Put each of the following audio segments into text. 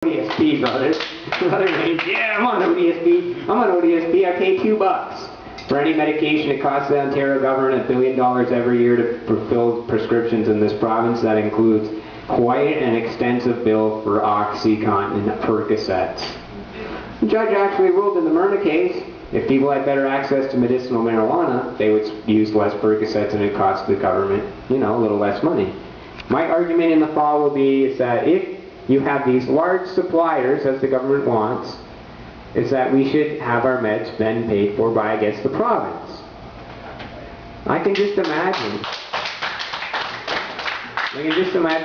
ODSP, brother. Other names, yeah, I'm on ODSP. I'm on ODSP. I pay $2 for any medication. It costs the Ontario government $1 billion every year to fulfill prescriptions in this province. That includes quite an extensive bill for OxyContin and Percocets. The judge actually ruled in the MERNAGH case, if people had better access to medicinal marijuana, they would use less Percocets and it cost the government, a little less money. My argument in the fall will be is that if you have these large suppliers, as the government wants, is that we should have our meds then paid for by, I guess, the province. I can just imagine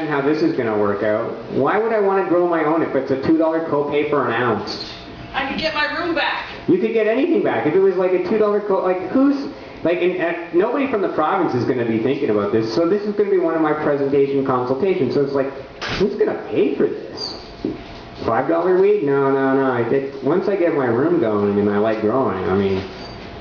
how this is going to work out. Why would I want to grow my own if it's a $2 copay for an ounce? I could get my room back. You could get anything back. If it was like a $2 nobody from the province is going to be thinking about this, so this is going to be one of my presentation consultations. So it's like, who's going to pay for this? $5 weed? No. Once I get my room going and I like growing,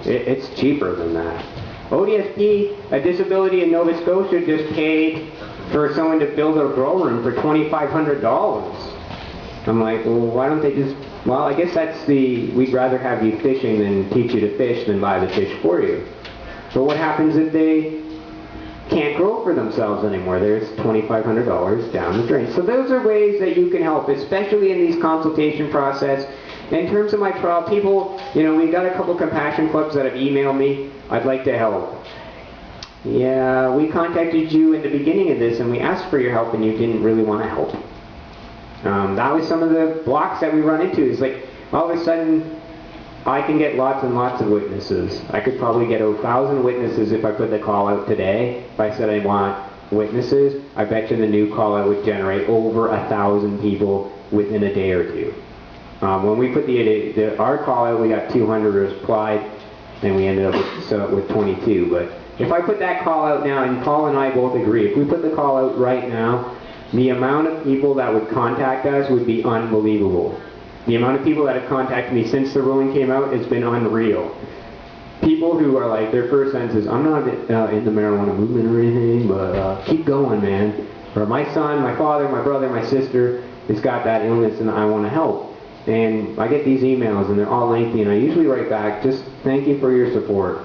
it's cheaper than that. ODSP, a disability in Nova Scotia, just paid for someone to build a grow room for $2,500. I'm like, well, why don't they just... Well, I guess that's we'd rather have you fishing than teach you to fish than buy the fish for you. But what happens if they can't grow for themselves anymore? There's $2,500 down the drain. So those are ways that you can help, especially in these consultation process. In terms of my trial, people, we got a couple compassion clubs that have emailed me. I'd like to help. Yeah, we contacted you in the beginning of this and we asked for your help and you didn't really want to help. That was some of the blocks that we run into. It's like, all of a sudden, I can get lots and lots of witnesses. I could probably get 1,000 witnesses if I put the call out today. If I said I want witnesses, I bet you the new call out would generate over 1,000 people within a day or two. When we put our call out, we got 200 replied, and we ended up with 22. But if I put that call out now, and Paul and I both agree, if we put the call out right now, the amount of people that would contact us would be unbelievable. The amount of people that have contacted me since the ruling came out has been unreal. People who are like, their first sentence is, I'm not in the marijuana movement or anything, but keep going, man. Or my son, my father, my brother, my sister has got that illness and I want to help. And I get these emails and they're all lengthy and I usually write back, just thank you for your support.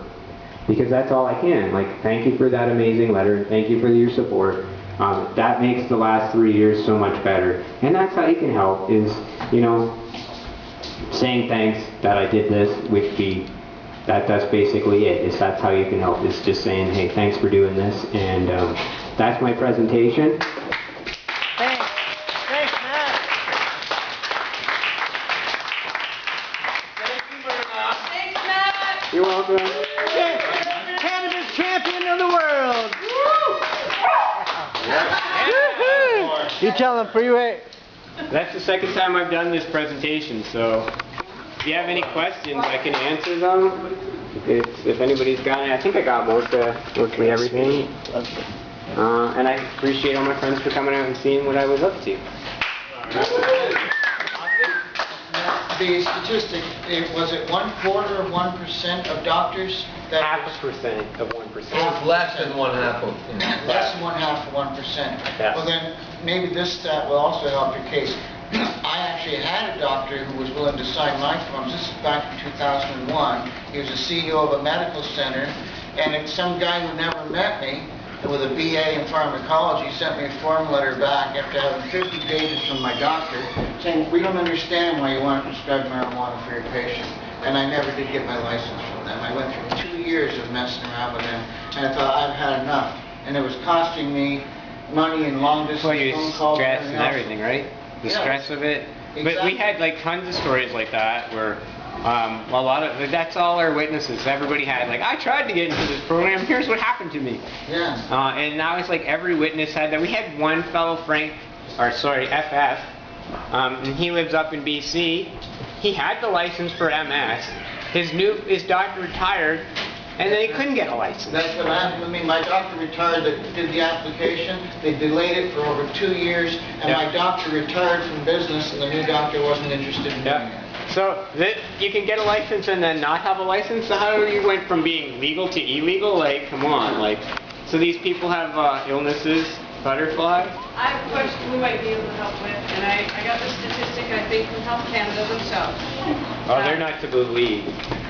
Because that's all I can. Like, thank you for that amazing letter and thank you for your support. That makes the last 3 years so much better. And that's how you can help, is, saying thanks that I did this, that's basically it. That's how you can help, is just saying, hey, thanks for doing this. And that's my presentation. Thanks. Thanks, Matt. Thank you, MERNAGH. Thanks, Matt. You're welcome. Cannabis champion of the world. You tell them, Freeway. That's the second time I've done this presentation, so if you have any questions, I can answer them. If anybody's got any, I think I got mostly everything. And I appreciate all my friends for coming out and seeing what I was up to. The statistic, was it 1/4 of 1% of doctors? That 0.5% of 1%. Half less than 1/2 of. Less than 1/2 of 1%. Yes. Well then, maybe this stat will also help your case. I actually had a doctor who was willing to sign my forms. This is back in 2001. He was a CEO of a medical center, and it's some guy who never met me, with a BA in pharmacology, sent me a form letter back after having 50 pages from my doctor saying, we don't understand why you want to prescribe marijuana for your patient. And I never did get my license from them. I went through 2 years of messing around with them, and I thought, I've had enough. And it was costing me money and long distance phone calls. Stress and everything, right? The stress of it. Exactly. But we had like tons of stories like that where a lot of, that's all our witnesses. Everybody had like, I tried to get into this program, here's what happened to me. Yeah. And now it's like every witness had that. We had one fellow, FF, and he lives up in BC. He had the license for MS. His doctor retired, and then he couldn't get a license. That's what happened to me. My doctor retired that did the application. They delayed it for over 2 years, and my doctor retired from business, and the new doctor wasn't interested in doing it. So you can get a license and then not have a license? So how you went from being legal to illegal? Like, come on. Like, so these people have illnesses Butterfly? I have a question we might be able to help with, and I got the statistic, I think, from Health Canada themselves. Oh, they're not to believe.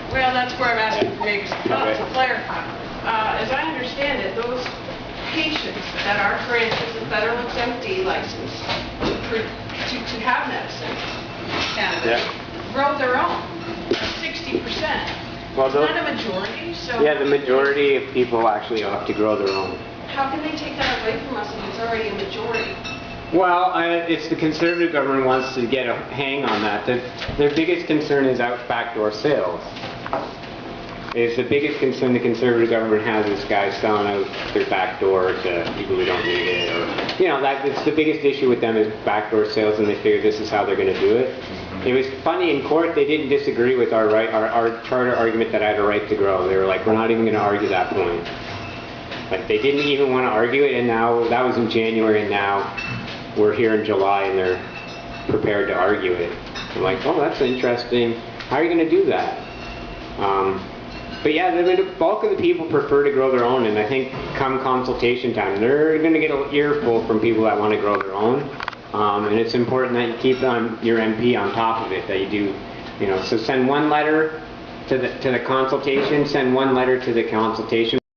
Well, that's where I'm asking for maybe some help Okay. to clarify. As I understand it, those patients that are granted the federal exempt-D license to have medicine in Canada grow their own, 60%. Well, Not a majority, so... yeah, the majority of people actually opt to grow their own. How can they take that away from us if it's already a majority? Well, it's the Conservative government wants to get a hang on that. Their biggest concern is backdoor sales. It's the biggest concern the Conservative government has is guys selling out their back door to people who don't need it. Or, you know, it's the biggest issue with them is backdoor sales, and they figure this is how they're going to do it. It was funny, in court they didn't disagree with our charter argument that I had a right to grow. They were like, we're not even going to argue that point. Like, they didn't even want to argue it, and now, that was in January, and now we're here in July, and they're prepared to argue it. I'm like, oh, that's interesting. How are you going to do that? But yeah, the bulk of the people prefer to grow their own, and I think come consultation time, they're going to get an earful from people that want to grow their own. And it's important that you keep your MP on top of it, that you do, you know, so send one letter to the consultation, send one letter to the consultation